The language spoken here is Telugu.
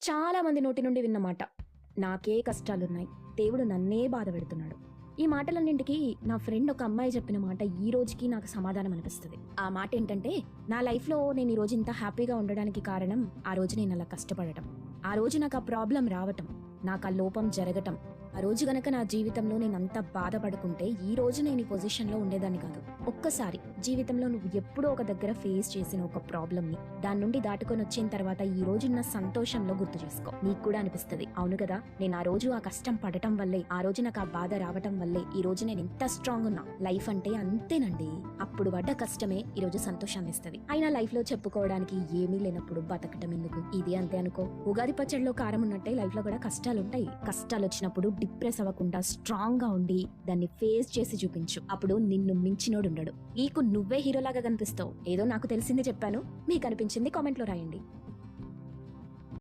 చాలా మంది నోటి నుండి విన్నమాట. నాకే కష్టాలున్నాయి, దేవుడు నన్నే బాధ పెడుతున్నాడు. ఈ మాటలన్నింటికి నా ఫ్రెండ్ ఒక అమ్మాయి చెప్పిన మాట ఈ రోజుకి నాకు సమాధానం అనిపిస్తుంది. ఆ మాట ఏంటంటే, నా లైఫ్లో నేను ఈ రోజు ఇంత హ్యాపీగా ఉండడానికి కారణం ఆ రోజు నేను అలా కష్టపడటం, ఆ రోజు నాకు ఆ ప్రాబ్లం రావటం, నాకు ఆ లోపం జరగటం. ఆ రోజు గనక నా జీవితంలో నేను అంత బాధపడుకుంటే ఈ రోజు నేను ఈ పొజిషన్లో ఉండేదాన్ని కాదు. ఒక్కసారి జీవితంలో నువ్వు ఎప్పుడో ఒక దగ్గర ఫేస్ చేసిన ఒక ప్రాబ్లమ్ని దాని నుండి దాటుకొని వచ్చిన తర్వాత ఈ రోజున్న సంతోషంలో గుర్తు చేసుకో. నీకు కూడా అనిపిస్తుంది, అవును కదా, నేను ఆ రోజు ఆ కష్టం పడటం వల్లే, ఆ రోజు నాకు ఆ బాధ రావటం వల్లే ఈ రోజు నేను ఇంత స్ట్రాంగ్ ఉన్నా. లైఫ్ అంటే అంతేనండి, అప్పుడు పడ్డ కష్టమే ఈ రోజు సంతోషాన్ని ఇస్తుంది. అయినా లైఫ్ లో చెప్పుకోవడానికి ఏమీ లేనప్పుడు బతకటం ఎందుకు? ఇది అంతే అనుకో. ఉగాది పచ్చడిలో కారం ఉన్నట్టే లైఫ్ లో కూడా కష్టాలుంటాయి. కష్టాలు వచ్చినప్పుడు డిప్రెస్ అవ్వకుండా స్ట్రాంగ్ గా ఉండి దాన్ని ఫేస్ చేసి చూపించు. అప్పుడు నిన్ను మించినోడు ఉండడు. నీకు నువ్వే హీరోలాగా కనిపిస్తావు. ఏదో నాకు తెలిసింది చెప్పాను, మీకు అనిపించింది కామెంట్ లో రాయండి.